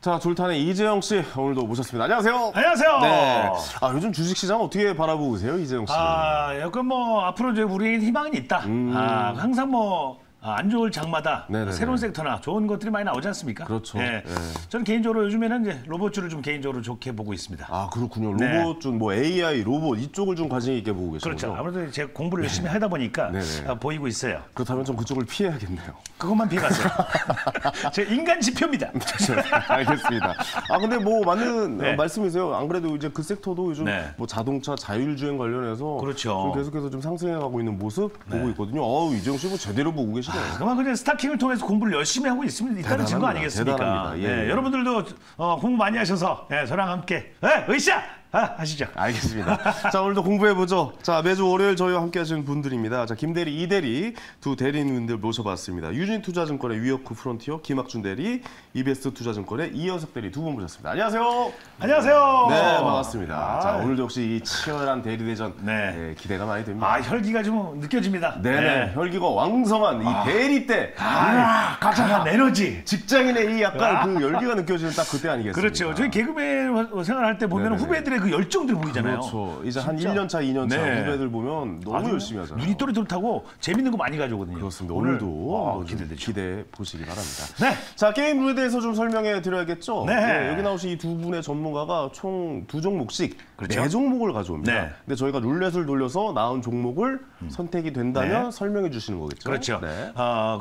자, 졸탄의 이재영 씨 오늘도 모셨습니다. 안녕하세요. 안녕하세요. 네. 요즘 주식시장 어떻게 바라보고 계세요, 이재영 씨? 약간 앞으로 이제 우리에게 희망은 있다. 항상 안 좋을 장마다 네네네. 새로운 섹터나 좋은 것들이 많이 나오지 않습니까? 그렇죠. 네. 저는 개인적으로 요즘에는 이제 로봇주를 좀 개인적으로 좋게 보고 있습니다. 그렇군요. 네. 로봇 중 AI, 로봇 이쪽을 좀 관심 있게 보고 계시죠. 그렇죠. 아무래도 제가 공부를 열심히 하다 보니까 보이고 있어요. 그렇다면 좀 그쪽을 피해야겠네요. 그것만 피해가세요. 제 인간 지표입니다. 알겠습니다. 근데 맞는 네. 말씀이세요. 안 그래도 이제 그 섹터도 요즘 네. 자동차 자율주행 관련해서 그렇죠. 좀 계속해서 좀 상승해가고 있는 모습 보고 있거든요. 이재영 씨 제대로 보고 계시네요. 그만 그냥 스타킹을 통해서 공부를 열심히 하고 있다는 증거 아니겠습니까? 대단합니다. 예. 여러분들도 공부 많이 하셔서 저랑 함께 으쌰 하시죠. 알겠습니다. 자, 오늘도 공부해보죠. 자, 매주 월요일 저희와 함께 하시는 분들입니다. 자, 김대리, 이대리 두 대리인분들 모셔봤습니다. 유진투자증권의 위어크 프론티어 김학준 대리, 이베스트 투자증권의 이현석 대리 두 분 모셨습니다. 안녕하세요. 안녕하세요. 네, 반갑습니다. 자, 오늘도 역시 이 치열한 대리대전 기대가 많이 됩니다. 혈기가 좀 느껴집니다. 네네. 혈기가 왕성한 이 대리 때 강한 에너지. 직장인의 이 약간 그 열기가 느껴지는 딱 그때 아니겠습니까? 그렇죠. 저희 개그맨 생활할 때 보면 후배들의 그 열정들 보이잖아요. 그렇죠. 이제 한 1년 차, 2년 차 후배들 보면 너무 열심히 하잖아요. 눈이 또렷하고 재밌는 거 많이 가져오거든요. 그렇습니다. 오늘도 기대되죠. 기대해 보시기 바랍니다. 네. 자, 게임 룰에 대해서 좀 설명해 드려야겠죠. 네. 여기 나오신 이 두 분의 전문가가 총 2종목씩 그렇죠. 4종목을 가져옵니다. 네. 근데 저희가 룰렛을 돌려서 나온 종목을 선택이 된다면 설명해 주시는 거겠죠. 그렇죠. 네.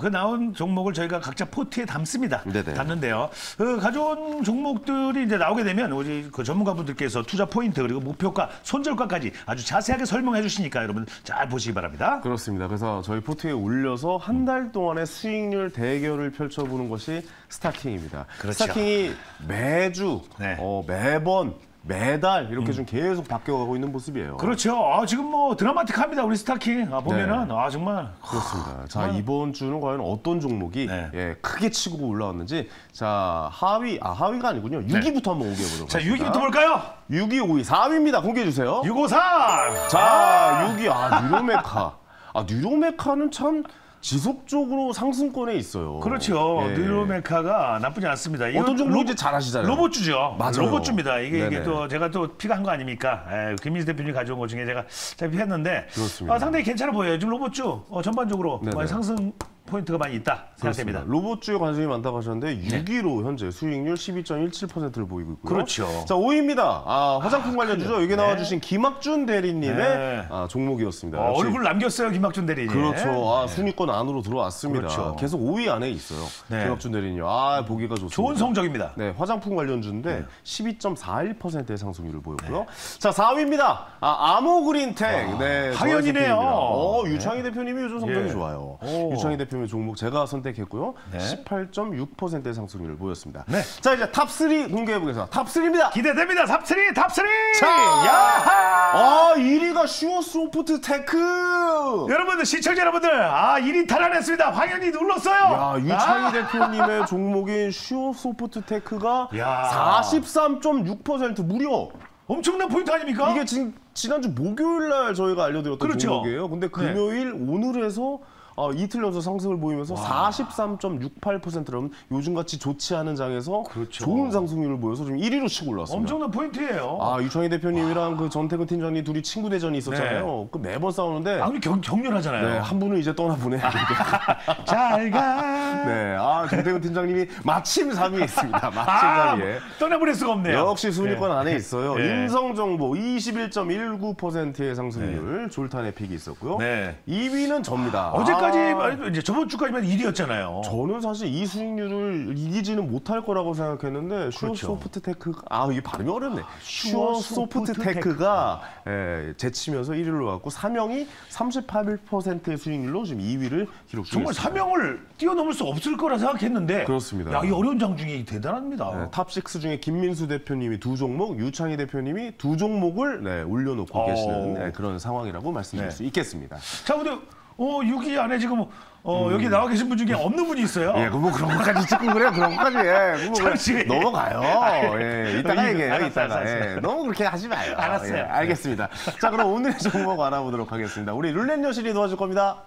그 나온 종목을 저희가 각자 포트에 담습니다. 네네. 담는데요. 그 가져온 종목들이 이제 나오게 되면 우리 그 전문가분들께서 투자 포인트 그리고 목표가, 손절가까지 아주 자세하게 설명해 주시니까 여러분 잘 보시기 바랍니다. 그렇습니다. 그래서 저희 포트에 올려서 한 달 동안의 수익률 대결을 펼쳐보는 것이 스타킹입니다. 그렇죠. 스타킹이 매주, 매번, 매달 이렇게 좀 계속 바뀌어가고 있는 모습이에요. 그렇죠. 지금 드라마틱합니다. 우리 스타킹 보면은 정말 그렇습니다. 자, 이번 주는 과연 어떤 종목이 크게 치고 올라왔는지. 자, 하위가 아니군요. 6위부터 한번 공개해보도록 자, 하겠습니다. 6위부터 볼까요? 6위, 5위, 4위입니다. 공개해주세요. 653. 자, 6위, 뉴로메카. 뉴로메카는 참 지속적으로 상승권에 있어요. 그렇죠. 뉴로메카가 나쁘지 않습니다. 어떤 종목인지 잘 아시잖아요. 로봇주죠. 맞아요. 로봇주입니다. 이게 또 제가 또 피가 한 거 아닙니까? 김민수 대표님이 가져온 것 중에 제가 피했는데 상당히 괜찮아 보여요. 지금 로봇주 전반적으로 상승 포인트가 많이 있다 생각됩니다. 로봇주에 관심이 많다고 하셨는데 6위로 현재 수익률 12.17%를 보이고 있고요. 그렇죠. 자, 5위입니다. 화장품 관련주죠. 여기 나와주신 김학준 대리님의 종목이었습니다. 얼굴 남겼어요, 김학준 대리님. 그렇죠. 순위권 안으로 들어왔습니다. 그렇죠. 계속 5위 안에 있어요. 김학준 대리님. 보기가 좋습니다. 좋은 성적입니다. 네, 화장품 관련주인데 12.41%의 상승률을 보였고요. 자, 4위입니다. 아모그린텍. 당연히네요. 유창희 대표님이 요즘 성적이 좋아요. 유창희 대표님의 종목 제가 선택했고요. 18.6%의 상승률을 보였습니다. 자, 이제 탑3 공개해보겠습니다. 탑3입니다. 기대됩니다. 탑3. 자, 1위가 슈어소프트 테크. 여러분들, 시청자 여러분들, 1위 탈환했습니다. 황현이 눌렀어요. 유창희 대표님의 종목인 슈어소프트 테크가 43.6% 무려. 엄청난 포인트 아닙니까? 이게 지난주 목요일 날 저희가 알려드렸던 종목이에요. 근데 금요일 오늘 해서 이틀 연속 상승을 보이면서 43.68%라면 요즘같이 좋지 않은 장에서 좋은 상승률을 보여서 지금 1위로 치고 올라왔습니다. 엄청난 포인트예요. 유창희 대표님이랑 그 전태근 팀장님 둘이 친구 대전이 있었잖아요. 그 매번 싸우는데 격렬하잖아요. 네, 한 분은 이제 떠나보내. 잘 가. 네, 전태근 팀장님이 마침 3위에 있습니다. 마침 3위에. 떠나보낼 수가 없네요. 역시 순위권 안에 있어요. 인성정보 21.19%의 상승률, 졸탄의 픽이 있었고요. 2위는 접니다. 어제까지 이제 저번 주까지만 1위였잖아요. 저는 사실 이 수익률을 이기지는 못할 거라고 생각했는데 슈어소프트테크 이게 발음이 어렵네. 슈어소프트테크가 제치면서 1위를 올라갔고 삼영이 38%의 수익률로 지금 2위를 기록 중입니다. 정말 삼영을 뛰어넘을 수 없을 거라 생각했는데 그렇습니다. 이 어려운 장 중에 대단합니다. 탑6 중에 김민수 대표님이 2종목, 유창희 대표님이 2종목을 올려놓고 계시는 그런 상황이라고 말씀드릴 수 있겠습니다. 자, 근데 6위 안에 지금 여기 나와 계신 분 중에 없는 분이 있어요. 그럼 그런 것까지 찍고 그래요. 그런 것까지. 잠시 넘어가요. 이따가 얘기해요. 이따가. 너무 그렇게 하지 마요. 알았어요. 알겠습니다. 자, 그럼 오늘의 종목 알아보도록 하겠습니다. 우리 룰렛 여신이 도와줄 겁니다.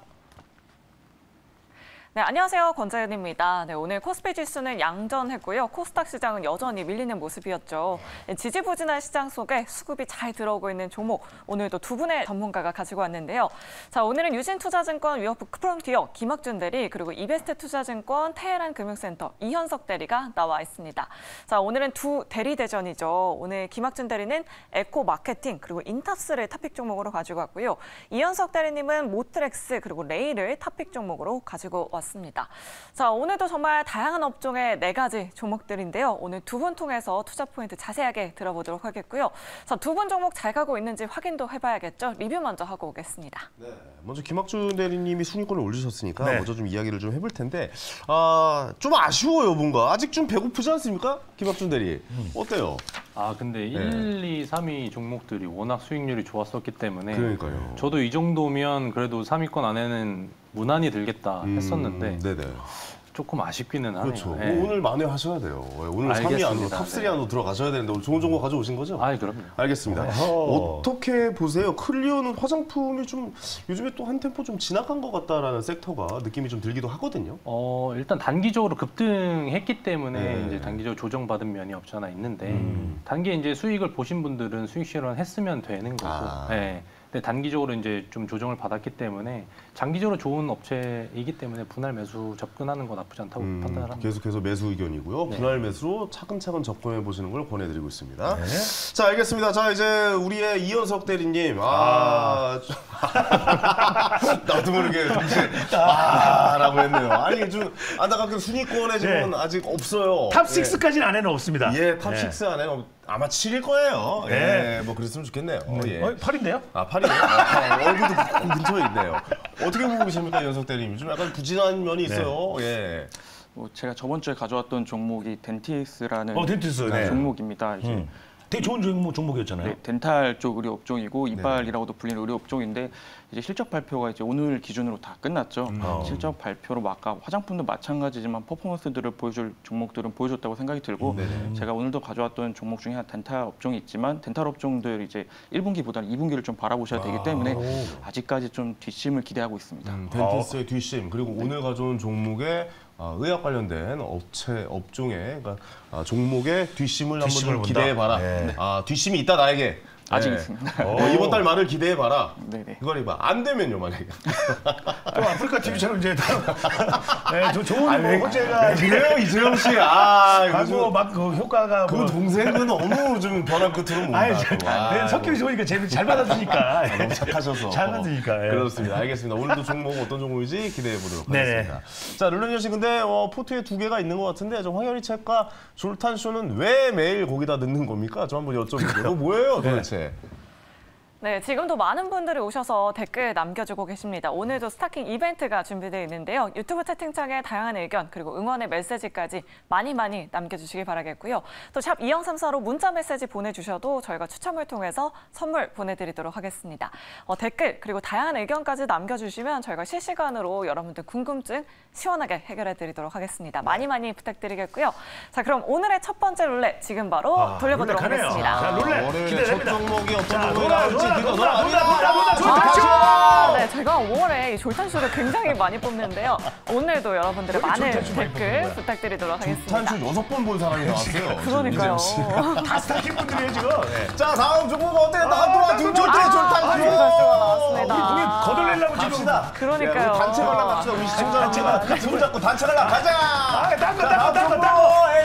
네, 안녕하세요. 권자연입니다. 네, 오늘 코스피 지수는 양전했고요. 코스닥 시장은 여전히 밀리는 모습이었죠. 네, 지지부진한 시장 속에 수급이 잘 들어오고 있는 종목, 오늘도 두 분의 전문가가 가지고 왔는데요. 자, 오늘은 유진투자증권 위어프 프론티어 김학준 대리, 그리고 이베스트 투자증권 테헤란 금융센터 이현석 대리가 나와 있습니다. 자, 오늘은 두 대리 대전이죠. 오늘 김학준 대리는 에코 마케팅, 그리고 인탑스를 탑픽 종목으로 가지고 왔고요. 이현석 대리님은 모트렉스, 그리고 레일을 탑픽 종목으로 가지고 왔습니다. 자, 오늘도 정말 다양한 업종의 4가지 종목들인데요. 오늘 두 분 통해서 투자 포인트 자세하게 들어보도록 하겠고요. 자, 두 분 종목 잘 가고 있는지 확인도 해봐야겠죠. 리뷰 먼저 하고 오겠습니다. 네, 먼저 김학준 대리님이 순위권을 올리셨으니까 네. 먼저 좀 이야기를 좀 해볼 텐데 좀 아쉬워요 뭔가. 아직 좀 배고프지 않습니까? 김학준 대리. 어때요? 근데 1, 2, 3위 종목들이 워낙 수익률이 좋았었기 때문에 그러니까요. 저도 이 정도면 그래도 3위권 안에는 무난히 들겠다 했었는데 네네. 조금 아쉽기는 하네요. 그렇죠. 예. 오늘 만회하셔야 돼요. 오늘 3위 안으로, 알겠습니다. 탑3 네. 안으로 들어가셔야 되는데 오늘 좋은 정보 가져오신 거죠? 그럼요. 알겠습니다. 어떻게 보세요? 클리오는 화장품이 좀 요즘에 또 한 템포 좀 지나간 것 같다라는 섹터가 느낌이 좀 들기도 하거든요. 일단 단기적으로 급등했기 때문에 네. 이제 단기적으로 조정받은 면이 없지 않아 있는데 단기에 이제 수익을 보신 분들은 수익 실현했으면 되는 거고. 예. 근데 단기적으로 이제 좀 조정을 받았기 때문에 장기적으로 좋은 업체이기 때문에 분할 매수 접근하는 건 나쁘지 않다고 판단을 합니다. 계속해서 매수 의견이고요. 네. 분할 매수로 차근차근 접근해 보시는 걸 권해드리고 있습니다. 네. 자, 알겠습니다. 자, 이제 우리의 이현석 대리님. 나도 모르게 이제 라고 했네요. 아니, 좀 안타깝게 순위권에 지금 아직 없어요. 탑 6까지는 안에는 없습니다. 예, 탑 6 안에 아마 7일 거예요. 네. 예, 뭐 그랬으면 좋겠네요. 예. 8인데요? 8이요? 얼굴도 근처에 있네요. 어떻게 보고 계십니까, 이현석 대리님? 좀 약간 부진한 면이 있어요. 예. 제가 저번 주에 가져왔던 종목이 덴티스라는 덴티스, 종목입니다. 이제 되게 좋은 종목이었잖아요. 네, 덴탈 쪽 의료 업종이고 이빨이라고도 불리는 의료 업종인데 이제 실적 발표가 이제 오늘 기준으로 다 끝났죠. 실적 발표로 아까 화장품도 마찬가지지만 퍼포먼스들을 보여줄 종목들은 보여줬다고 생각이 들고 제가 오늘도 가져왔던 종목 중에 덴탈 업종이 있지만 덴탈 업종들 이제 1분기보다는 2분기를 좀 바라보셔야 되기 때문에 아직까지 좀 뒷심을 기대하고 있습니다. 덴티스의 뒷심 그리고 오늘 가져온 종목에 의학 관련된 업종의 그러니까 종목의 뒷심을 한번 좀 기대해봐라. 네. 뒷심이 있다 나에게. 아직 네. 있습니다. 이번 달 말을 기대해봐라. 네네. 그걸 해봐. 안 되면요 만약에. 또 아프리카 TV처럼 이제 좋은 호재가 그래요 이재영 씨. 가고 막 그 효과가 그 동생은 너무 좀 벼랑 끝으로 몬다. 성격이 좋으니까 재미 잘 받아주니까. 너무 착하셔서. 잘 받으니까. 그렇습니다. 알겠습니다. 오늘도 종목 어떤 종목인지 기대해 보도록 하겠습니다. 자, 룰레니어 씨 근데 포트에 2개가 있는 것 같은데 저 황현희 책과 졸탄 쇼는 왜 매일 거기다 넣는 겁니까? 저 한번 여쭤볼게요. 이거 뭐예요 도대체? 네, 지금도 많은 분들이 오셔서 댓글 남겨주고 계십니다. 오늘도 스타킹 이벤트가 준비되어 있는데요. 유튜브 채팅창에 다양한 의견 그리고 응원의 메시지까지 많이 남겨주시기 바라겠고요. 또 샵 2034로 문자 메시지 보내주셔도 저희가 추첨을 통해서 선물 보내드리도록 하겠습니다. 댓글 그리고 다양한 의견까지 남겨주시면 저희가 실시간으로 여러분들 궁금증 시원하게 해결해드리도록 하겠습니다. 많이 부탁드리겠고요. 자, 그럼 오늘의 첫 번째 룰렛 지금 바로 돌려보도록 하겠습니다. 자, 룰렛 기대됩니다. 첫 종목이 어떤 종목이 놀아, 나올지 네, 제가 5월에 이 졸탄쇼를 굉장히 많이 뽑는데요. 오늘도 여러분들의 많은 댓글 부탁드리도록 하겠습니다. 졸탄쇼 6번 본 사람이 나왔어요. 그러니까요. 다 스타킹 분들이에요 지금. 자, 다음 종목 어때? 졸탄쇼 나왔습니다. 우리 거덜내려고 지금. 갑시다. 그러니까요. 단체 관람 갑시다. 우리 시청자랑 같이 손잡고 단체 관람 가자. 딴거.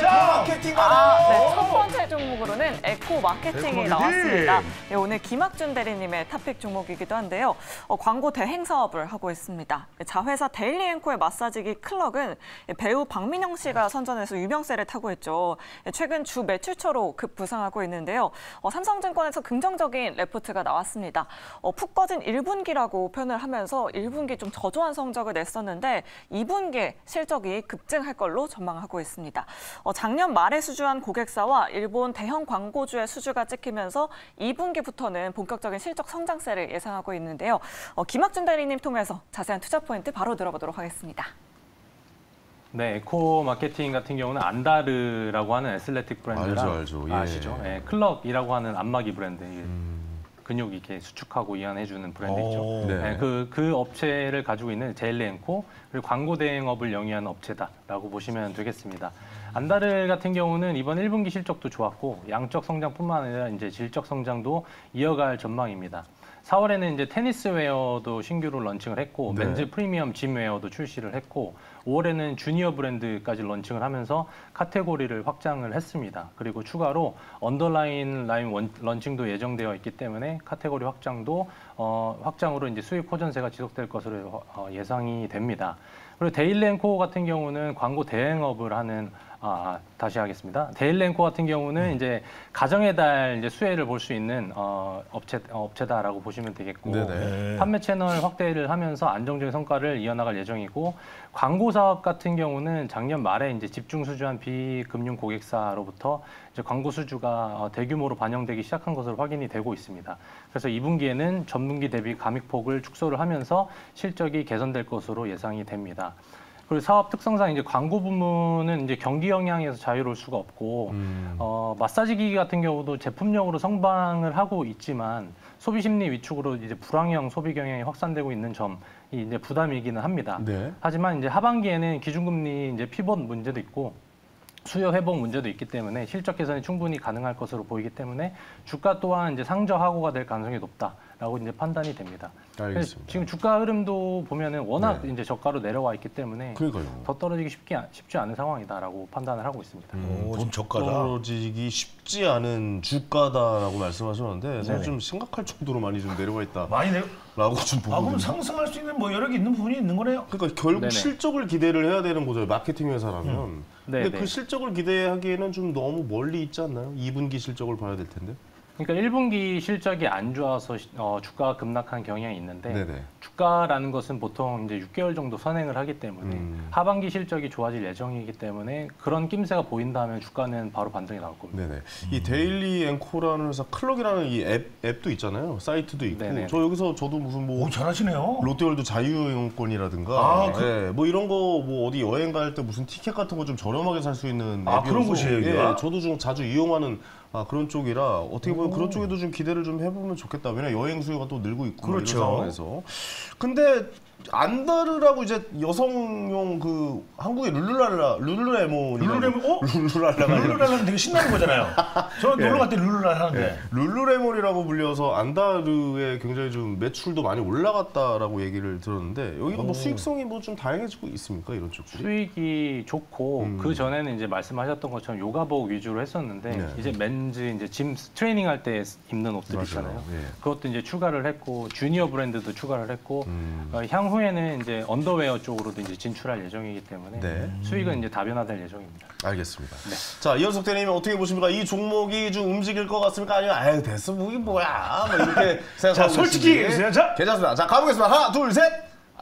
마케팅 가자. 네, 첫 번째 종목으로는 에코 마케팅이 나왔습니다. 네, 오늘 김학준 대리님의 탑픽 종목이기도 한데요. 광고 대행 사업을 하고 있습니다. 자회사 데일리 앵코의 마사지기 클럭은 배우 박민영 씨가 선전해서 유명세를 타고 있죠. 최근 주 매출처로 급부상하고 있는데요. 삼성증권에서 긍정적인 레포트가 나왔습니다. 푹 꺼진 1분기라고 표현을 하면서 1분기 좀 저조한 성적을 냈었는데 2분기에 실적이 급증할 걸로 전망하고 있습니다. 작년 말에 수주한 고객사와 일본 대형 광고주의 수주가 찍히면서 2분기부터는 본격적인 실적 성장세를 예상하고 있는데요. 김학준 대리님 통해서 자세한 투자 포인트 바로 들어보도록 하겠습니다. 네, 에코 마케팅 같은 경우는 안다르라고 하는 애슬레틱 브랜드랑 알죠. 예. 아시죠? 네, 클럭이라고 하는 안마기 브랜드. 근육 이렇게 수축하고 이완해주는 브랜드죠. 네. 그 업체를 가지고 있는 데일리앤코 그리고 광고 대행업을 영위하는 업체다라고 보시면 되겠습니다. 안다르 같은 경우는 이번 1분기 실적도 좋았고 양적 성장뿐만 아니라 이제 질적 성장도 이어갈 전망입니다. 4월에는 이제 테니스 웨어도 신규로 런칭을 했고 네. 맨즈 프리미엄 짐 웨어도 출시를 했고 5월에는 주니어 브랜드까지 런칭을 하면서 카테고리를 확장을 했습니다. 그리고 추가로 언더라인 라인 런칭도 예정되어 있기 때문에 카테고리 확장으로 이제 수익 호전세가 지속될 것으로 예상이 됩니다. 그리고 데일리앤코 같은 경우는 광고 대행업을 하는 다시 하겠습니다. 데일리앤코 같은 경우는 이제 가정의 달 이제 수혜를 볼 수 있는 업체다라고 보시면 되겠고 네네. 판매 채널 확대를 하면서 안정적인 성과를 이어나갈 예정이고 광고 사업 같은 경우는 작년 말에 이제 집중 수주한 비금융 고객사로부터 이제 광고 수주가 대규모로 반영되기 시작한 것으로 확인이 되고 있습니다. 그래서 2분기에는 전분기 대비 감익폭을 축소를 하면서 실적이 개선될 것으로 예상이 됩니다. 그리고 사업 특성상 이제 광고 부문은 이제 경기 영향에서 자유로울 수가 없고 마사지 기기 같은 경우도 제품력으로 성장을 하고 있지만 소비 심리 위축으로 이제 불황형 소비 경향이 확산되고 있는 점이 이제 부담이기는 합니다. 네. 하지만 이제 하반기에는 기준금리 이제 피봇 문제도 있고 수요 회복 문제도 있기 때문에 실적 개선이 충분히 가능할 것으로 보이기 때문에 주가 또한 이제 상저하고가 될 가능성이 높다라고 이제 판단이 됩니다. 알겠습니다. 지금 주가 흐름도 보면은 워낙 네. 이제 저가로 내려와 있기 때문에 그러니까요. 더 떨어지기 쉽지 않은 상황이다라고 판단을 하고 있습니다. 좀 저가다. 떨어지기 쉽지 않은 주가다라고 말씀하셨는데 사실 네네. 좀 심각할 정도로 많이 좀 내려와 있다. 많이 라고 좀 보고 그럼 있는데. 상승할 수 있는 뭐 여력이 있는 부분이 있는 거네요. 그러니까 결국 네네. 실적을 기대를 해야 되는 거죠. 마케팅 회사라면. 근데 네네. 그 실적을 기대하기에는 좀 너무 멀리 있지 않나요? 2분기 실적을 봐야 될 텐데. 그러니까 1분기 실적이 안 좋아서 주가가 급락한 경향이 있는데 네네. 주가라는 것은 보통 이제 6개월 정도 선행을 하기 때문에 하반기 실적이 좋아질 예정이기 때문에 그런 낌새가 보인다면 주가는 바로 반등이 나올 겁니다. 네네. 이 데일리 앵코라는 회사 클럭이라는 이 앱도 있잖아요. 사이트도 있고. 네네. 저도 무슨 뭐 오, 잘하시네요. 롯데월드 자유이용권이라든가 아, 뭐 이런 거 뭐 어디 여행 갈 때 무슨 티켓 같은 거 좀 저렴하게 살 수 있는 아, 앱이어서 그런 곳이에요, 이게요? 예, 저도 좀 자주 이용하는 그런 쪽이라 어떻게 보면 그런 쪽에도 좀 기대를 좀 해보면 좋겠다. 왜냐 여행 수요가 또 늘고 있고 뭐 그렇죠. 이런 상황에서. 근데 안다르라고 이제 여성용 그 한국의 룰루레몬 룰루랄라는 되게 신나는 거잖아요. 저는 놀러 갈 때 룰루랄 하는데. 룰루레몬이라고 불려서 안다르의 굉장히 좀 매출도 많이 올라갔다라고 얘기를 들었는데 여기가 뭐 수익성이 뭐 좀 다양해지고 있습니까 이런 쪽들이? 수익이 좋고 그 전에는 이제 말씀하셨던 것처럼 요가복 위주로 했었는데 네. 이제 맨즈 이제 짐 트레이닝 할 때 입는 옷들 맞아요. 있잖아요. 예. 그것도 이제 추가를 했고 주니어 브랜드도 추가를 했고 향후에는 이제 언더웨어 쪽으로도 이제 진출할 예정이기 때문에 네. 수익은 이제 다변화될 예정입니다. 알겠습니다. 자, 이현석 대리님 어떻게 보십니까? 이 종목이 좀 움직일 것 같습니까? 아니면 아유 됐어 뭐 이게 뭐야? 뭐 이렇게 생각하고 자, 솔직히 계신지. 얘기해주세요. 자. 괜찮습니다. 자, 가보겠습니다. 하나, 둘, 셋.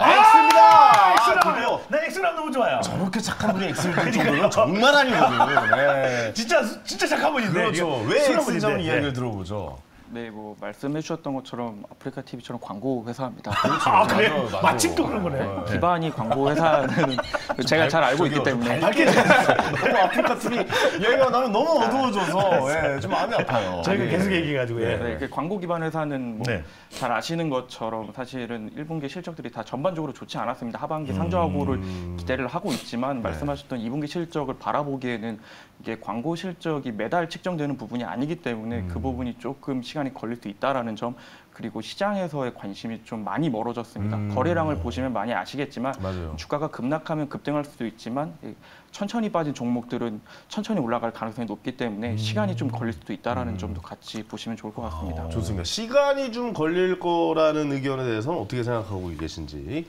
X입니다. 엑스라고. 난 엑스라고 너무 좋아요. 저렇게 착한 분이 X를 들 정도는 정말 아니거든요. 네. 진짜 착한 분인데. 그렇죠. 왜 X인지 한번 이야기를 들어보죠. 네, 뭐 말씀해 주셨던 것처럼 아프리카 TV처럼 광고 회사입니다. 아, 그래? 맞아. 마침 또 그런 거네. 기반이 광고 회사는 제가 잘 알고 있기 때문에 밝게 너무 아프리카 TV 얘기가 나는 너무 어두워져서 좀 마음이 아파요. 저희가 예. 계속 얘기해가지고. 예. 네, 그 광고 기반 회사는 뭐 네. 잘 아시는 것처럼 사실은 1분기 실적들이 다 전반적으로 좋지 않았습니다. 하반기 상저하고를 기대를 하고 있지만 말씀하셨던 2분기 실적을 바라보기에는 이게 광고 실적이 매달 측정되는 부분이 아니기 때문에 그 부분이 조금 시간이 걸릴 수 있다라는 점 그리고 시장에서의 관심이 좀 많이 멀어졌습니다. 거래량을 보시면 많이 아시겠지만 맞아요. 주가가 급락하면 급등할 수도 있지만 천천히 빠진 종목들은 천천히 올라갈 가능성이 높기 때문에 시간이 좀 걸릴 수도 있다라는 점도 같이 보시면 좋을 것 같습니다. 좋습니다. 시간이 좀 걸릴 거라는 의견에 대해서는 어떻게 생각하고 계신지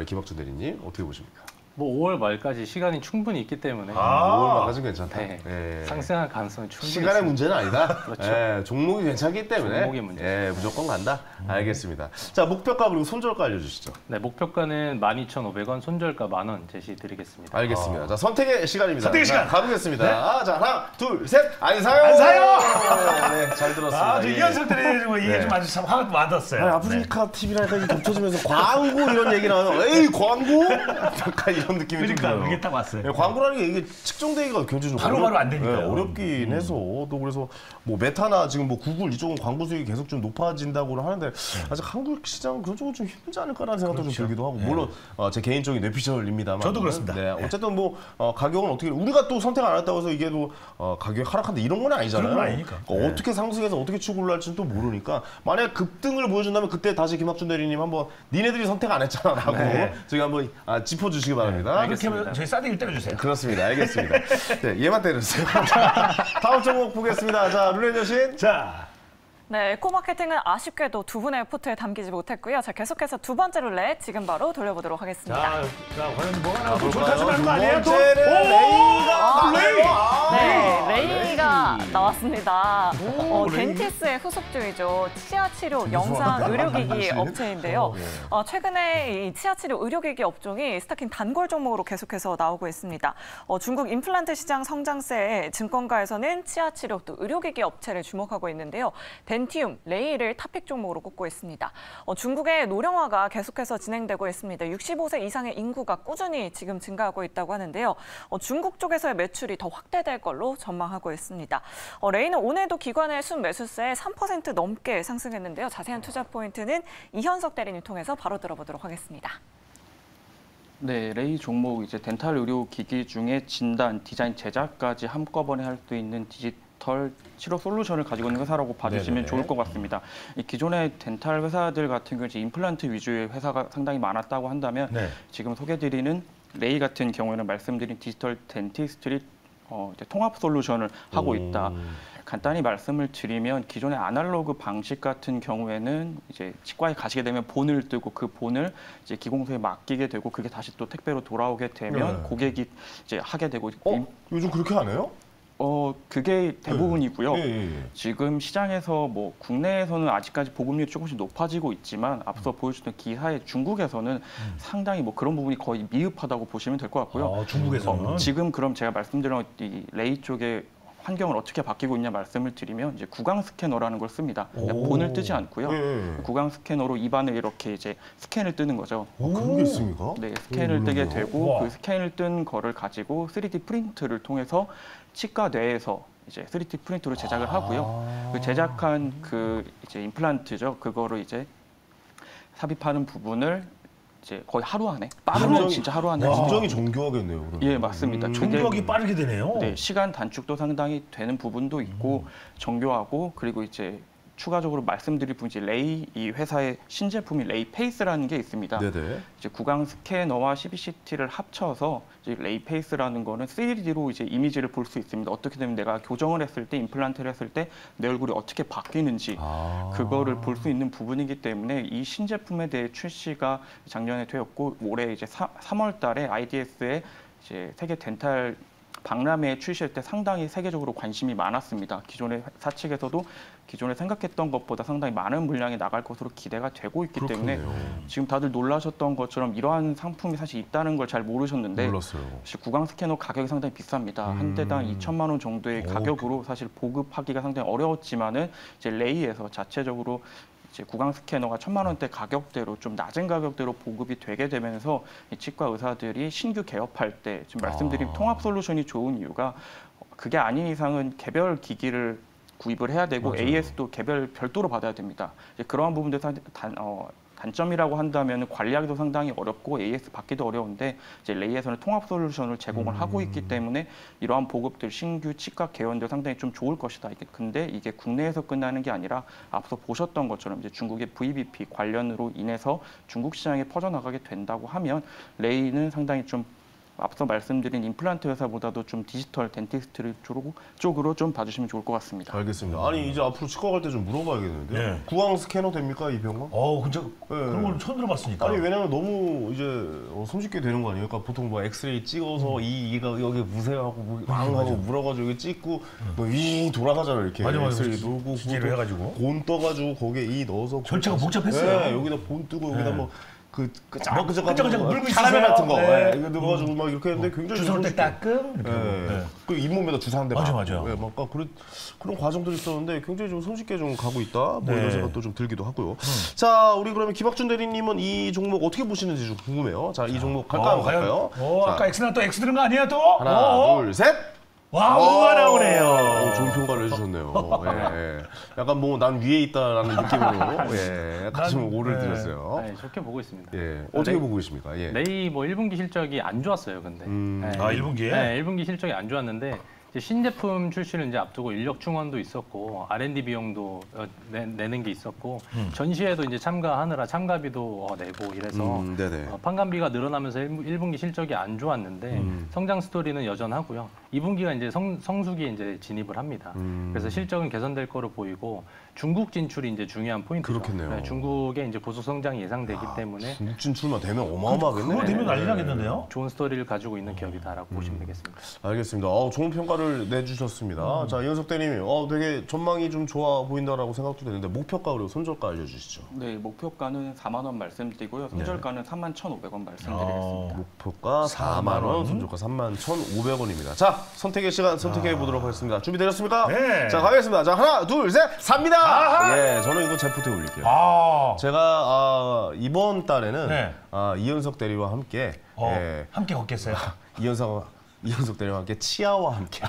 김학준 대리님 어떻게 보십니까? 뭐 5월 말까지 시간이 충분히 있기 때문에 5월만까지 괜찮다. 네. 예. 상승할 가능성이 충분히 시간의 있습니다. 문제는 아니다. 그렇죠. 예, 종목이 괜찮기 때문에 종목의 문제. 무조건 간다. 알겠습니다. 자, 목표가 그리고 손절가 알려주시죠. 네, 목표가는 12,500원, 손절가 10,000원 제시드리겠습니다. 알겠습니다. 자, 선택의 시간입니다. 선택의 시간. 자, 가보겠습니다. 자, 하나, 둘, 셋. 안 사요. 안 사요! 네, 잘 들었습니다. 저 예. 이현석 대리님 이게 좀 아주 참 화가 와닿았어요. 아프리카 TV라니까 겹쳐지면서 광고 이런 얘기 나와요. 에이 광고? 약간 이런 이런 느낌이 좀 그러니까 들어요. 그게 딱 왔어요. 네, 광고라는 게 이게 측정되기가 굉장히 좀 바로바로 안 되니까요. 네, 어렵긴 해서 또 그래서 뭐 메타나 지금 뭐 구글 이쪽은 광고 수익이 계속 좀 높아진다고 하는데 아직 한국 시장 그런 쪽은 좀 힘들지 않을까라는 생각도 좀 들기도 하고 물론 제 개인적인 뇌피셜입니다만 저도 그렇습니다. 네, 어쨌든 뭐 가격은 어떻게 우리가 또 선택 안 했다고 해서 이게 또 가격이 하락한다 이런 건 아니잖아요. 그런 건 아니니까. 그러니까 어떻게 상승해서 어떻게 추구를 할지는 또 모르니까 만약 급등을 보여준다면 그때 다시 김학준 대리님 한번 니네들이 선택 안 했잖아라고 저희 한번 짚어주시기 바랍니다. 이렇게 하면 저희 싸대기를 때려주세요. 그렇습니다. 알겠습니다. 네, 얘만 때렸어요. 다음 종목 보겠습니다. 자, 룰렛 여신. 자. 네, 에코마케팅은 아쉽게도 두 분의 포트에 담기지 못했고요. 자, 계속해서 두 번째 룰렛 지금 바로 돌려보도록 하겠습니다. 자, 과연 뭐가 나올지 좋다는 거 아니에요? 두 번째는 레이가 레이가 나왔습니다. 덴티스의 후속주이죠. 치아치료 영상 의료기기 업체인데요. 최근에 이 치아치료 의료기기 업종이 스타킹 단골 종목으로 계속해서 나오고 있습니다. 중국 임플란트 시장 성장세에 증권가에서는 치아치료 또 의료기기 업체를 주목하고 있는데요. 덴티움, 레이를 탑픽 종목으로 꼽고 있습니다. 중국의 노령화가 계속해서 진행되고 있습니다. 65세 이상의 인구가 꾸준히 지금 증가하고 있다고 하는데요. 중국 쪽에서의 매출이 더 확대될 걸로 전망하고 있습니다. 레이는 오늘도 기관의 순매수세 3% 넘게 상승했는데요. 자세한 투자 포인트는 이현석 대리님 통해서 바로 들어보도록 하겠습니다. 네, 레이 종목 이제 덴탈 의료 기기 중에 진단, 디자인, 제작까지 한꺼번에 할 수 있는 디지털 치료 솔루션을 가지고 있는 회사라고 봐주시면 좋을 것 같습니다. 이 기존의 덴탈 회사들 같은 경우 임플란트 위주의 회사가 상당히 많았다고 한다면 지금 소개드리는 레이 같은 경우에는 말씀드린 디지털 덴티스트리 이제 통합 솔루션을 하고 있다. 간단히 말씀을 드리면 기존의 아날로그 방식 같은 경우에는 이제 치과에 가시게 되면 본을 뜨고 그 본을 이제 기공소에 맡기게 되고 그게 다시 또 택배로 돌아오게 되면 고객이 이제 하게 되고 요즘 그렇게 안 해요? 그게 대부분이고요. 지금 시장에서 뭐 국내에서는 아직까지 보급률이 조금씩 높아지고 있지만 앞서 보여주던 기사에 중국에서는 상당히 뭐 그런 부분이 거의 미흡하다고 보시면 될 것 같고요. 중국에서는 지금 그럼 제가 말씀드린 이 레이 쪽에 환경을 어떻게 바뀌고 있냐 말씀을 드리면 이제 구강 스캐너라는 걸 씁니다. 본을 뜨지 않고요. 구강 스캐너로 입안을 이렇게 이제 스캔을 뜨는 거죠. 그런 게 있습니까? 네, 스캔을 뜨게 되고 그 스캔을 뜬 거를 가지고 3D 프린트를 통해서 치과 뇌에서 이제 3D 프린트로 제작을 하고요. 그 제작한 그 이제 임플란트죠. 그거를 이제 삽입하는 부분을 이제 거의 하루 안에 빠르면 진짜 하루 안에 굉장히 정교하겠네요. 그러면. 예, 맞습니다. 정교하기 빠르게 되네요. 네, 시간 단축도 상당히 되는 부분도 있고 정교하고 그리고 이제 추가적으로 말씀드릴 부분이 이제 레이 이 회사의 신제품이 레이 페이스라는 게 있습니다. 네네. 이제 구강 스캐너와 CBCT를 합쳐서 이제 레이 페이스라는 거는 3D로 이제 이미지를 볼 수 있습니다. 어떻게 되면 내가 교정을 했을 때 임플란트를 했을 때 내 얼굴이 어떻게 바뀌는지 그거를 볼 수 있는 부분이기 때문에 이 신제품에 대해 출시가 작년에 되었고 올해 이제 3월 달에 IDS에 이제 세계 덴탈 박람회에 출시할 때 상당히 세계적으로 관심이 많았습니다. 기존의 사측에서도 기존에 생각했던 것보다 상당히 많은 물량이 나갈 것으로 기대가 되고 있기 때문에 지금 다들 놀라셨던 것처럼 이러한 상품이 사실 있다는 걸 잘 모르셨는데 몰랐어요. 사실 구강 스캐너 가격이 상당히 비쌉니다. 한 대당 2천만 원 정도의 가격으로 사실 보급하기가 상당히 어려웠지만은 이제 레이에서 자체적으로 이제 구강 스캐너가 1,000만 원대 가격대로 좀 낮은 가격대로 보급이 되게 되면서 이 치과 의사들이 신규 개업할 때 지금 말씀드린 통합 솔루션이 좋은 이유가 그게 아닌 이상은 개별 기기를 구입을 해야 되고 AS도 개별 별도로 받아야 됩니다. 이제 그러한 부분들 단점이라고 한다면 관리하기도 상당히 어렵고 AS 받기도 어려운데 이제 레이에서는 통합 솔루션을 제공을 하고 있기 때문에 이러한 보급들 신규 치과 개원들 상당히 좀 좋을 것이다. 근데 이게 국내에서 끝나는 게 아니라 앞서 보셨던 것처럼 이제 중국의 VBP 관련으로 인해서 중국 시장에 퍼져나가게 된다고 하면 레이는 상당히 좀 앞서 말씀드린 임플란트 회사보다도 좀 디지털 덴티스트 쪽으로 좀 봐주시면 좋을 것 같습니다. 알겠습니다. 아니 이제 앞으로 치과 갈 때 좀 물어봐야겠는데 구강 스캐너 됩니까 이 병원? 진짜 그런 걸 처음 들어봤으니까. 아니 왜냐면 너무 이제 손쉽게 되는 거 아니에요? 그러니까 보통 뭐 엑스레이 찍어서 이가 여기 무쇠하고 하고 물어가지고 여기 찍고 위 돌아가잖아요 이렇게. 엑스레이 돌고 기계로 해가지고 곤 떠가지고 거기에 이 넣어서 절차가 복잡했어요. 네, 여기다 본 뜨고 여기다 뭐 붉은 카라멜 같은 거 네. 이거 넣어가지고 막 이렇게 했는데 굉장히 주워 때 따끔. 그 잇몸에다 주사 한 대 맞아. 막 그런 과정들이 있었는데 굉장히 좀 손쉽게 좀 가고 있다 뭐 이런 생각도 좀 들기도 하고요. 자, 우리 그러면 김학준 대리님은 이 종목 어떻게 보시는지 좀 궁금해요. 자, 이 종목 갈까요? 아까 X나 또 X 들은 거 아니야 또? 하나, 둘, 셋. 와, 오가 나오네요. 좋은 평가를 해주셨네요. 예. 약간 뭐 난 위에 있다라는 느낌으로 약간 좀 오를 드렸어요. 네, 좋게 보고 있습니다. 예. 어떻게 보고 계십니까? 예. 레이 뭐 1분기 실적이 안 좋았어요, 근데. 네. 1분기에? 네, 1분기 실적이 안 좋았는데 이제 신제품 출시를 이제 앞두고 인력 충원도 있었고 R&D 비용도 내는 게 있었고 전시회도 이제 참가하느라 참가비도 내고 이래서 판관비가 늘어나면서 1분기 실적이 안 좋았는데 성장 스토리는 여전하고요. 2분기가 이제 성수기에 이제 진입을 합니다. 그래서 실적은 개선될 거로 보이고 중국 진출이 이제 중요한 포인트죠. 그렇겠네요. 네, 중국의 이제 고속 성장이 예상되기 때문에 중국 진출만 되면 어마어마하겠네. 그거 되면 난리 나겠는데요? 좋은 스토리를 가지고 있는 기업이다라고 보시면 되겠습니다. 알겠습니다. 좋은 평가를 내주셨습니다. 자, 이현석 대리님, 되게 전망이 좀 좋아 보인다라고 생각도 되는데 목표가 그리고 손절가 알려주시죠. 네, 목표가는 4만 원 말씀드리고요. 손절가는 31,500원 말씀드리겠습니다. 목표가 4만 원, 손절가 31,500원입니다. 자, 선택의 시간 선택해 보도록 하겠습니다. 준비되셨습니까? 네. 자, 가겠습니다. 자, 하나, 둘, 셋, 삽니다. 예, 저는 이거 제포트에 올릴게요. 제가 이번 달에는 이현석 대리와 함께 함께 걷겠어요. 이현석 대리와 함께 치아와 함께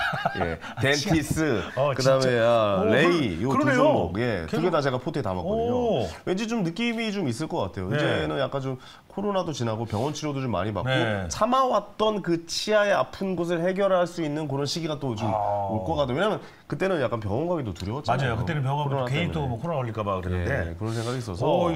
덴티스 그다음에 레이 요 두 종목 두 개 다 제가 포트에 담았거든요. 왠지 좀 느낌이 좀 있을 것 같아요. 이제는 약간 좀 코로나도 지나고 병원 치료도 좀 많이 받고 참아왔던 그 치아의 아픈 곳을 해결할 수 있는 그런 시기가 또 좀 올 것 같아요. 왜냐면 그때는 약간 병원 가기도 두려웠잖아요. 맞아요. 그때는 병원 가면 괜히 또 뭐 코로나 걸릴까 봐 그랬는데 그런 생각이 있어서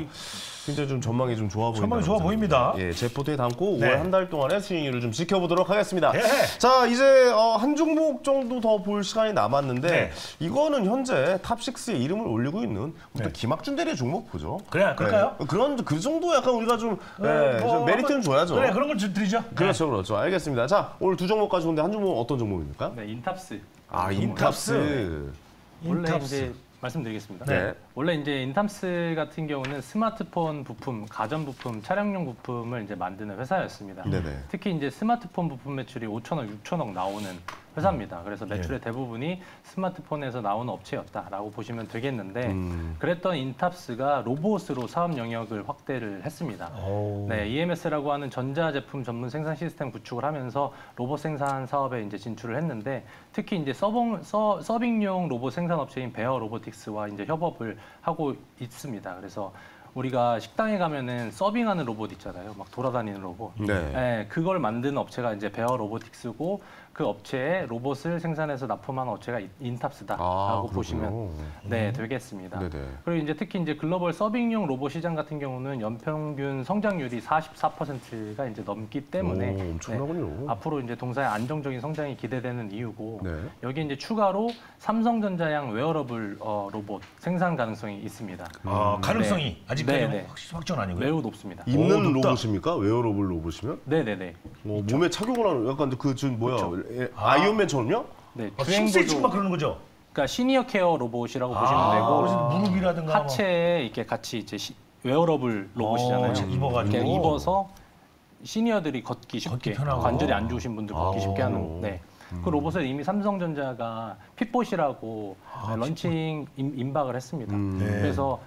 굉장히 좀 전망이 좀 좋아 보인다. 전망이 좋아 보입니다. 제 포트에 담고 5월 한 달 동안의 수익률을 좀 지켜보도록 하겠습니다. 자, 이제 한 종목 정도 더 볼 시간이 남았는데 이거는 현재 탑6에 이름을 올리고 있는 김학준 대리의 종목 보죠. 그럴까요? 그 정도 약간 우리가 좀 메리트는 줘야죠. 그래, 그런 걸 드리죠. 그렇죠. 알겠습니다. 자, 오늘 두 종목 가져온데 한 종목은 어떤 종목입니까? 네, 인탑스. 인탑스. 원래 이제 말씀드리겠습니다. 원래 이제 인탑스 같은 경우는 스마트폰 부품, 가전 부품, 차량용 부품을 이제 만드는 회사였습니다. 특히 이제 스마트폰 부품 매출이 5천억, 6천억 나오는 회사입니다. 그래서 매출의 대부분이 스마트폰에서 나오는 업체였다라고 보시면 되겠는데 그랬던 인탑스가 로봇으로 사업 영역을 확대를 했습니다. EMS라고 하는 전자제품 전문 생산 시스템 구축을 하면서 로봇 생산 사업에 이제 진출을 했는데 특히 이제 서빙용 로봇 생산 업체인 베어 로보틱스와 이제 협업을 하고 있습니다. 그래서 우리가 식당에 가면은 서빙하는 로봇 있잖아요. 막 돌아다니는 로봇. 그걸 만드는 업체가 이제 베어 로보틱스고 그 업체에 로봇을 생산해서 납품하는 업체가 인탑스다라고 보시면 되겠습니다. 그리고 이제 특히 이제 글로벌 서빙용 로봇 시장 같은 경우는 연평균 성장률이 44%가 이제 넘기 때문에 엄청나군요. 앞으로 이제 동사의 안정적인 성장이 기대되는 이유고 여기 이제 추가로 삼성전자양 웨어러블 로봇 생산 가능성이 있습니다. 가능성이 아직까지 확정 아니고요. 매우 높습니다. 입는 로봇입니까? 웨어러블 로봇이면? 네네네. 몸에 착용을 하는 약간 그 뭐야? 아이언맨처럼요? 네. 주행보조 막 그러는 거죠. 그러니까 시니어 케어 로봇이라고 보시면 되고 무릎이라든가 하체에 이렇게 같이 이제 웨어러블 로봇이잖아요. 입어가지고 입어서 시니어들이 걷기 쉽게 관절이 안 좋으신 분들 걷기 쉽게 하는. 그 로봇을 이미 삼성전자가 핏봇이라고 런칭 임박을 했습니다. 그래서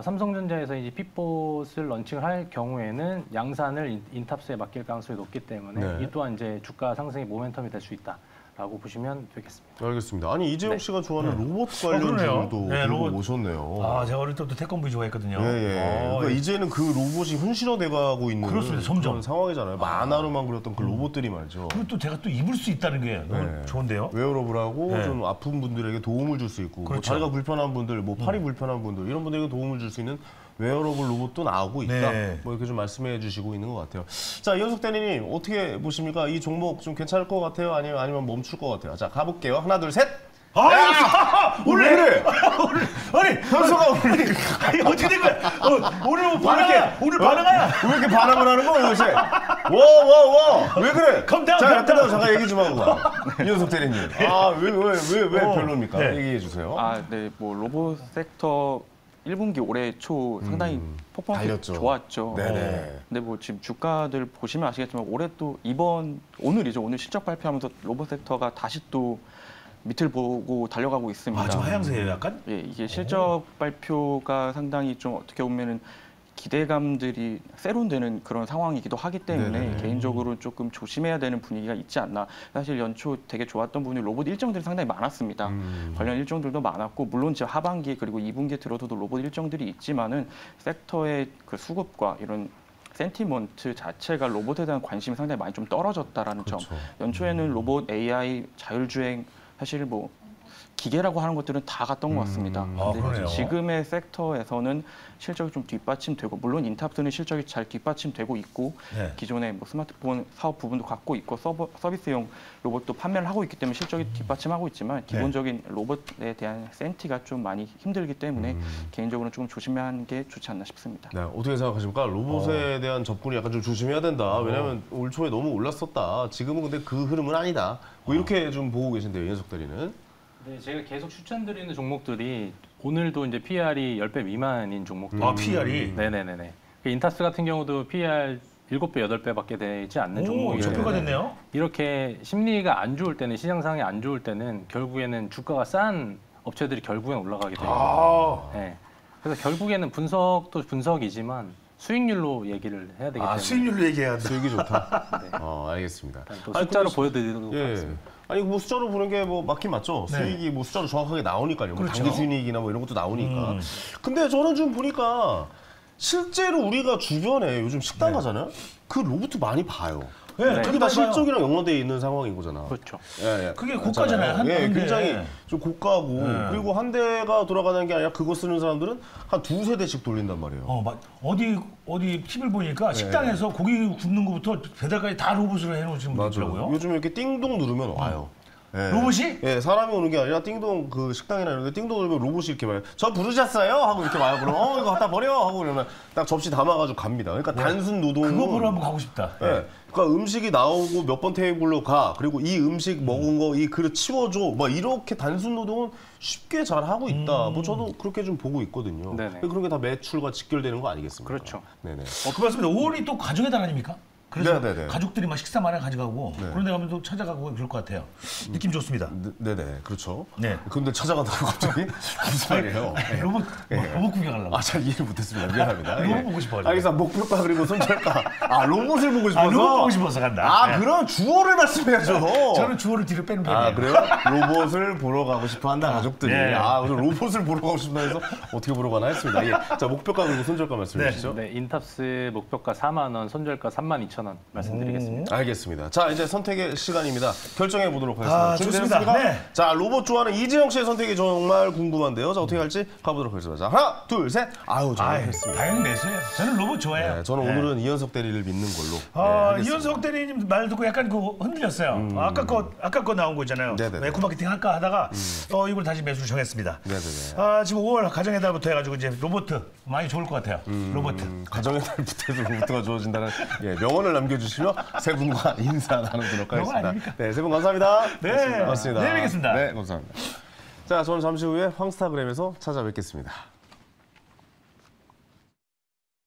삼성전자에서 이제 핏봇을 런칭을 할 경우에는 양산을 인탑스에 맡길 가능성이 높기 때문에 이 또한 이제 주가 상승의 모멘텀이 될 수 있다라고 보시면 되겠습니다. 알겠습니다. 아니 이재용 씨가 좋아하는 로봇 관련 주도 들고 오셨네요. 제가 어릴 때부터 태권브 좋아했거든요. 그러니까 이제는 그 로봇이 현실화돼가고 있는 점점 그런 상황이잖아요. 만화로만 그렸던 그 로봇들이 말이죠. 그리고 또 제가 또 입을 수 있다는 게 너무 좋은데요. 웨어러블하고 좀 아픈 분들에게 도움을 줄 수 있고 뭐 다리가 불편한 분들, 뭐 팔이 불편한 분들 이런 분들에게 도움을 줄 수 있는 웨어러블 로봇도 나오고 있다. 뭐 이렇게 좀 말씀해 주시고 있는 것 같아요. 자, 이현석 대리님 어떻게 보십니까? 이 종목 좀 괜찮을 것 같아요? 아니면 멈출 것 같아요? 자, 가볼게요. 하나, 둘, 셋. 오늘 그래? 아니 현석아 오늘 어떻게 된 거야? 오늘 뭐 반응이야? 오늘 반응이야? 왜 이렇게 반응을 하는 거야 요새? 와 왜 그래? 자, 잠깐 얘기 좀 하고 가. 이현석 대리님. 왜 별로입니까? 얘기해 주세요. 뭐 로봇 섹터 1분기 올해 초 상당히 퍼포먼스 달렸죠. 좋았죠. 네네. 근데 뭐 지금 주가들 보시면 아시겠지만 올해 또 오늘이죠. 오늘 실적 발표하면서 로봇 섹터가 다시 또 밑을 보고 달려가고 있습니다. 아, 저 하향세예요, 약간? 예, 이게 실적 발표가 상당히 좀 어떻게 보면은 기대감들이 세론되는 그런 상황이기도 하기 때문에 네네. 개인적으로 조금 조심해야 되는 분위기가 있지 않나. 사실 연초 되게 좋았던 부분이 로봇 일정들이 상당히 많았습니다. 관련 일정들도 많았고 물론 지금 하반기 그리고 2분기에 들어서도 로봇 일정들이 있지만은 섹터의 그 수급과 이런 센티먼트 자체가 로봇에 대한 관심이 상당히 많이 좀 떨어졌다라는 그렇죠. 점. 연초에는 로봇, AI, 자율주행 사실 뭐 기계라고 하는 것들은 다 갔던 것 같습니다. 아, 근데 그러네요. 지금의 섹터에서는 실적이 좀 뒷받침되고 물론 인탑스는 실적이 잘 뒷받침되고 있고 네. 기존의 뭐 스마트폰 사업 부분도 갖고 있고 서비스용 로봇도 판매를 하고 있기 때문에 실적이 뒷받침하고 있지만 기본적인 로봇에 대한 센티가 좀 많이 힘들기 때문에 개인적으로는 좀 조심하는 게 좋지 않나 싶습니다. 네, 어떻게 생각하십니까? 로봇에 대한 접근이 약간 좀 조심해야 된다. 왜냐하면 올 초에 너무 올랐었다. 지금은 근데 그 흐름은 아니다. 뭐 이렇게 좀 보고 계신데요, 이현석 대리는. 네, 제가 계속 추천드리는 종목들이 오늘도 이제 PR이 10배 미만인 종목들. 아, PR이? 네네네네. 인타스 같은 경우도 PR 7배, 8배밖에 되지 않는 오, 종목이에요. 적표가 됐네요. 이렇게 심리가 안 좋을 때는, 시장 상황이 안 좋을 때는 결국에는 주가가 싼 업체들이 결국엔 올라가게 됩니다. 아, 네. 그래서 결국에는 분석도 분석이지만 수익률로 얘기를 해야 되기 때문에. 수익률로 얘기해야 돼. 수익이 좋다. 네. 알겠습니다. 또 아니, 숫자로 그럼- 보여드리도록 예. 하겠습니다. 아니 뭐 숫자로 보는 게 뭐 맞긴 맞죠. 네. 수익이 뭐 숫자로 정확하게 나오니까요. 뭐 그렇죠. 단기 순이익이나 뭐 이런 것도 나오니까. 근데 저는 좀 보니까 실제로 우리가 주변에 요즘 식당 가잖아요. 그 로봇 많이 봐요. 네, 그게 많이 다 봐요. 실적이랑 연관되어 있는 상황인 거잖아. 그렇죠. 예, 예. 그게 고가잖아요, 한 대. 굉장히 좀 고가고 네. 그리고 한 대가 돌아가는 게 아니라 그거 쓰는 사람들은 한 2-3대씩 돌린단 말이에요. 어디 TV를 보니까 식당에서 고기 굽는 것부터 배달까지 다 로봇으로 해놓으시는 분들 맞아요. 있더라고요. 요즘 이렇게 띵동 누르면 와요. 예. 로봇이? 예, 사람이 오는 게 아니라 띵동 그 식당이나 이런 데 띵동 누르면 로봇이 이렇게 와요. 저 부르셨어요? 하고 이렇게 와요. 그럼 이거 갖다 버려 하고 그러면 딱 접시 담아가지고 갑니다. 그러니까 단순 노동. 그거 보러 한번 가고 싶다. 예. 그러니까 음식이 나오고 몇 번 테이블로 가. 그리고 이 음식 먹은 거 이 그릇 치워줘. 막 이렇게 단순 노동은 쉽게 잘 하고 있다. 뭐 저도 그렇게 좀 보고 있거든요. 네네. 그런 게 다 매출과 직결되는 거 아니겠습니까? 그렇죠. 네네. 그 말씀입니다. 5월이 또 가정의 달 아닙니까? 그래서 네네네. 가족들이 막 식사 마련 가져가고 네. 그런 데 가면 또 찾아가고 그럴 것 같아요. 느낌 좋습니다. 네네. 그렇죠. 네. 근데 찾아간다고 갑자기 무슨 말이에요? 로봇 구경하려고. 잘 이해를 못했습니다. 미안합니다. 로봇 보고 싶어가지고. 알겠습니다. 목표가 그리고 손절가. 로봇을 보고 싶어서. 로봇 보고 싶어서 간다. 네. 그럼 주어를 말씀해야죠. 저는 주어를 뒤로 빼는 편이에요. 그래요? 로봇을 보러 가고 싶어한다 가족들이. 네. 오늘 로봇을 보러 가고 싶다 해서 어떻게 보러 가나 했습니다. 예. 자, 목표가 그리고 손절가 말씀해 주시죠. 네, 인탑스 목표가 4만 원, 손절가 32,000원 말씀드리겠습니다. 알겠습니다. 자, 이제 선택의 시간입니다. 결정해 보도록 하겠습니다. 좋습니다. 준비되셨습니까? 네. 자, 로봇 좋아하는 이재영 씨의 선택이 정말 궁금한데요. 자, 어떻게 할지 가보도록 하겠습니다. 자, 하나, 둘, 셋. 저는 했습니다. 당연히 매수예요. 저는 로봇 좋아해요. 네, 저는 오늘은 이현석 대리를 믿는 걸로. 하겠습니다. 이현석 대리님 말 듣고 약간 흔들렸어요. 아까 거 나온 거 있잖아요. 네네네. 에코 마케팅 할까 하다가 이걸 다시 매수 정했습니다. 네네네. 지금 5월 가정의 달부터 해가지고 이제 로봇 많이 좋을 것 같아요. 로봇. 가정의 달부터 해서 로봇가 좋아진다는 명언을 남겨주시며 세 분과 인사 나누도록 명언 하겠습니다. 아닙니까? 네, 세 분 감사합니다. 네, 고맙습니다. 내일 뵙겠습니다. 네, 감사합니다. 자, 저는 잠시 후에 황스타그램에서 찾아뵙겠습니다.